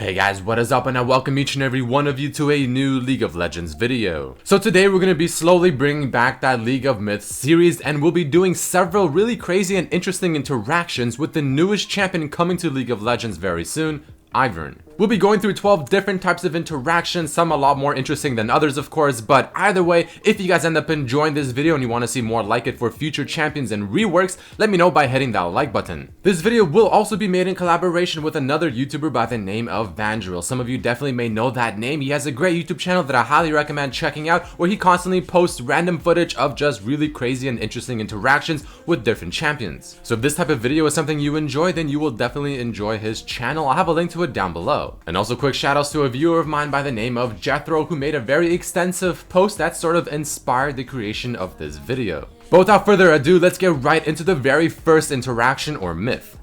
Hey guys, what is up, and I welcome each and every one of you to a new League of Legends video. So today we're going to be slowly bringing back that League of Myths series, and we'll be doing several really crazy and interesting interactions with the newest champion coming to League of Legends very soon, Ivern. We'll be going through 12 different types of interactions, some a lot more interesting than others of course, but either way, if you guys end up enjoying this video and you want to see more like it for future champions and reworks, let me know by hitting that like button. This video will also be made in collaboration with another YouTuber by the name of Vandiril. Some of you definitely may know that name. He has a great YouTube channel that I highly recommend checking out, where he constantly posts random footage of just really crazy and interesting interactions with different champions. So if this type of video is something you enjoy, then you will definitely enjoy his channel. I'll have a link to it down below. And also quick shoutouts to a viewer of mine by the name of Jethro, who made a very extensive post that sort of inspired the creation of this video. But without further ado, let's get right into the very first interaction or myth.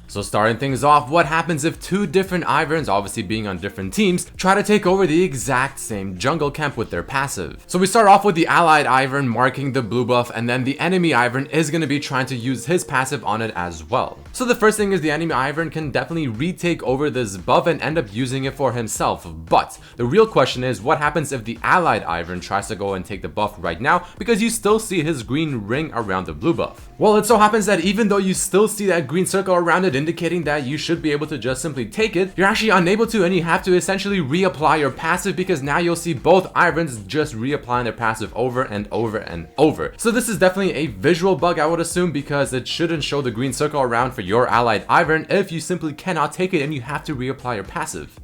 So starting things off, what happens if two different Iverns, obviously being on different teams, try to take over the exact same jungle camp with their passive? So we start off with the allied Ivern marking the blue buff, and then the enemy Ivern is going to be trying to use his passive on it as well. So the first thing is the enemy Ivern can definitely retake over this buff and end up using it for himself, but the real question is what happens if the allied Ivern tries to go and take the buff right now, because you still see his green ring around the blue buff. Well, it so happens that even though you still see that green circle around it, indicating that you should be able to just simply take it, you're actually unable to, and you have to essentially reapply your passive, because now you'll see both Iverns just reapplying their passive over and over and over. So this is definitely a visual bug, I would assume, because it shouldn't show the green circle around for your allied Ivern if you simply cannot take it and you have to reapply your passive.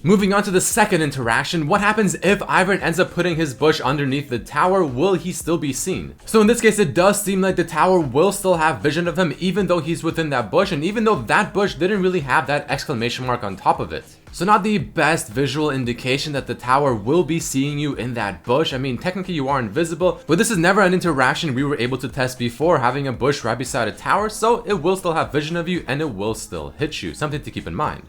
Moving on to the second interaction, what happens if Ivern ends up putting his bush underneath the tower? Will he still be seen? So in this case, it does seem like the tower will still have vision of him even though he's within that bush, and even though that bush didn't really have that exclamation mark on top of it. So not the best visual indication that the tower will be seeing you in that bush. I mean, technically you are invisible, but this is never an interaction we were able to test before, having a bush right beside a tower, so it will still have vision of you and it will still hit you. Something to keep in mind.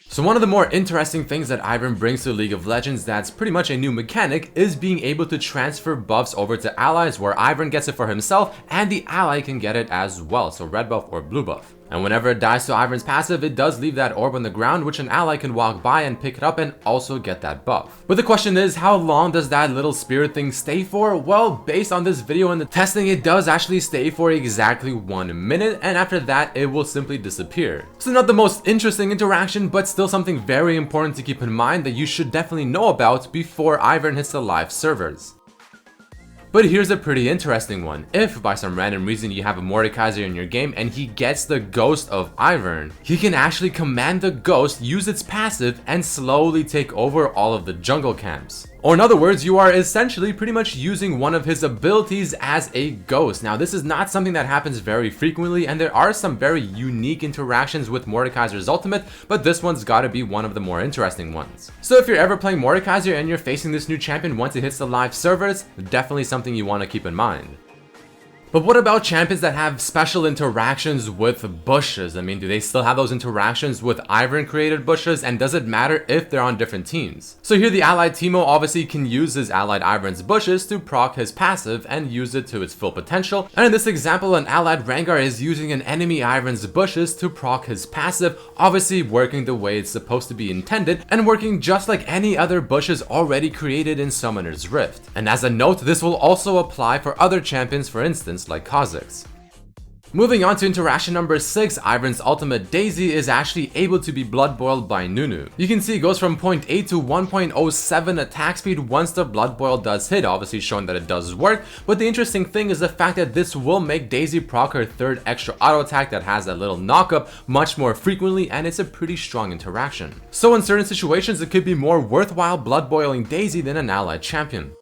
So one of the more interesting things that Ivern brings to League of Legends that's pretty much a new mechanic is being able to transfer buffs over to allies, where Ivern gets it for himself and the ally can get it as well, so red buff or blue buff. And whenever it dies to Ivern's passive, it does leave that orb on the ground, which an ally can walk by and pick it up and also get that buff. But the question is, how long does that little spirit thing stay for? Well, based on this video and the testing, it does actually stay for exactly 1 minute, and after that, it will simply disappear. So not the most interesting interaction, but still something very important to keep in mind that you should definitely know about before Ivern hits the live servers. But here's a pretty interesting one. If by some random reason you have a Mordekaiser in your game and he gets the ghost of Ivern, he can actually command the ghost use its passive and slowly take over all of the jungle camps. Or in other words, you are essentially pretty much using one of his abilities as a ghost. Now this is not something that happens very frequently, and there are some very unique interactions with Mordekaiser's ultimate, but this one's gotta be one of the more interesting ones. So if you're ever playing Mordekaiser and you're facing this new champion once it hits the live servers, definitely something you want to keep in mind. But what about champions that have special interactions with bushes? I mean, do they still have those interactions with Ivern created bushes, and does it matter if they're on different teams? So here the allied Teemo obviously can use his allied Ivern's bushes to proc his passive and use it to its full potential, and in this example an allied Rengar is using an enemy Ivern's bushes to proc his passive, obviously working the way it's supposed to be intended and working just like any other bushes already created in Summoner's Rift. And as a note, this will also apply for other champions, for instance like Kha'Zix. Moving on to interaction number 6, Ivern's ultimate Daisy is actually able to be blood boiled by Nunu. You can see it goes from 0.8 to 1.07 attack speed once the blood boil does hit, obviously showing that it does work, but the interesting thing is the fact that this will make Daisy proc her third extra auto attack that has that little knockup much more frequently, and it's a pretty strong interaction. So in certain situations it could be more worthwhile blood boiling Daisy than an allied champion.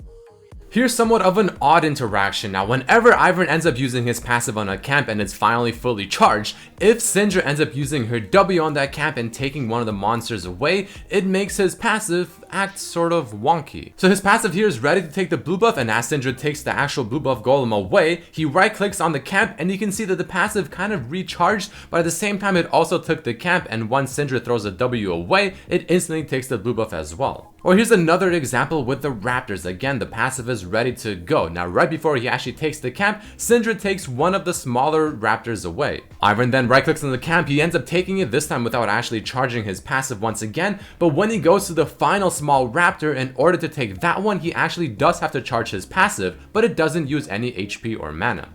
Here's somewhat of an odd interaction. Now, whenever Ivern ends up using his passive on a camp and it's finally fully charged, if Syndra ends up using her W on that camp and taking one of the monsters away, it makes his passive act sort of wonky. So his passive here is ready to take the blue buff, and as Syndra takes the actual blue buff golem away, he right clicks on the camp and you can see that the passive kind of recharged, but at the same time it also took the camp, and once Syndra throws a W away, it instantly takes the blue buff as well. Or here's another example with the Raptors. Again, the passive is ready to go. Now right before he actually takes the camp, Syndra takes one of the smaller Raptors away. Ivern then right clicks on the camp, he ends up taking it, this time without actually charging his passive once again, but when he goes to the final small Raptor, in order to take that one, he actually does have to charge his passive, but it doesn't use any HP or mana.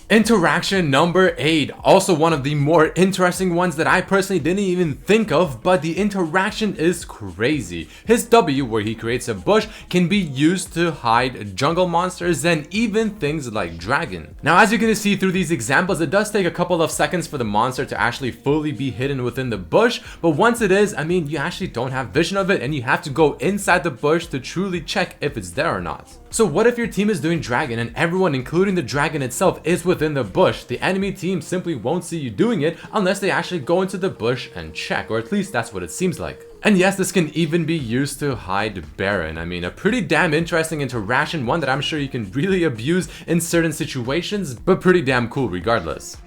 Interaction number 8, also one of the more interesting ones that I personally didn't even think of, but the interaction is crazy. His W, where he creates a bush, can be used to hide jungle monsters and even things like dragon. Now as you're gonna see through these examples, it does take a couple of seconds for the monster to actually fully be hidden within the bush, but once it is, I mean, you actually don't have vision of it and you have to go inside the bush to truly check if it's there or not. So what if your team is doing dragon and everyone, including the dragon itself, is within the bush? The enemy team simply won't see you doing it unless they actually go into the bush and check, or at least that's what it seems like. And yes, this can even be used to hide Baron. I mean, a pretty damn interesting interaction, one that I'm sure you can really abuse in certain situations, but pretty damn cool regardless.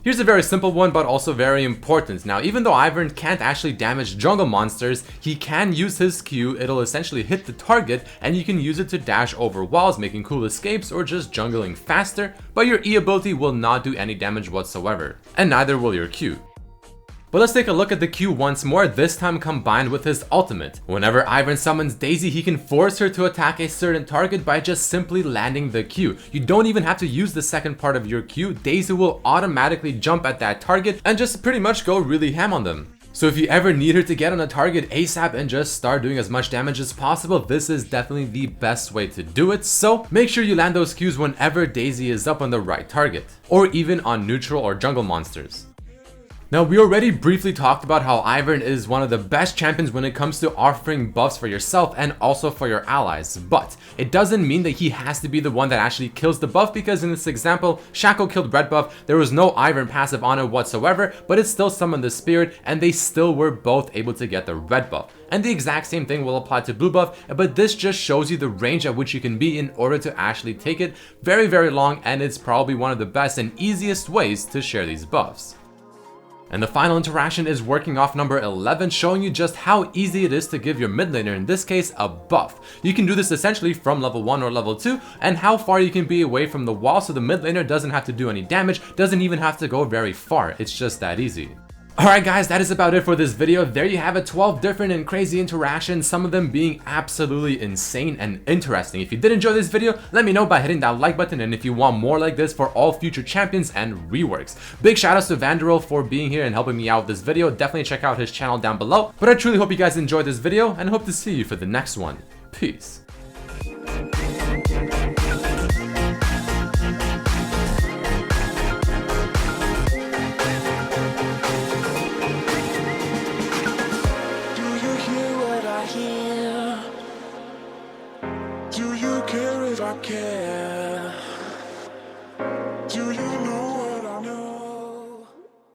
Here's a very simple one, but also very important. Now, even though Ivern can't actually damage jungle monsters, he can use his Q. It'll essentially hit the target, and you can use it to dash over walls, making cool escapes or just jungling faster, but your E ability will not do any damage whatsoever, and neither will your Q. But let's take a look at the Q once more, this time combined with his ultimate. Whenever Ivern summons Daisy, he can force her to attack a certain target by just simply landing the Q. You don't even have to use the second part of your Q, Daisy will automatically jump at that target and just pretty much go really ham on them. So if you ever need her to get on a target ASAP and just start doing as much damage as possible, this is definitely the best way to do it. So make sure you land those Qs whenever Daisy is up on the right target, or even on neutral or jungle monsters. Now, we already briefly talked about how Ivern is one of the best champions when it comes to offering buffs for yourself and also for your allies, but it doesn't mean that he has to be the one that actually kills the buff, because in this example, Shaco killed red buff, there was no Ivern passive on it whatsoever, but it still summoned the spirit and they still were both able to get the red buff. And the exact same thing will apply to blue buff, but this just shows you the range at which you can be in order to actually take it very, very long, and it's probably one of the best and easiest ways to share these buffs. And the final interaction is working off number 11, showing you just how easy it is to give your mid laner, in this case, a buff. You can do this essentially from level 1 or level 2, and how far you can be away from the wall, so the mid laner doesn't have to do any damage, doesn't even have to go very far. It's just that easy. Alright guys, that is about it for this video. There you have it, 12 different and crazy interactions, some of them being absolutely insane and interesting. If you did enjoy this video, let me know by hitting that like button, and if you want more like this for all future champions and reworks. Big shout outs to Vandiril for being here and helping me out with this video. Definitely check out his channel down below. But I truly hope you guys enjoyed this video and hope to see you for the next one. Peace. Do you care if I care? Do you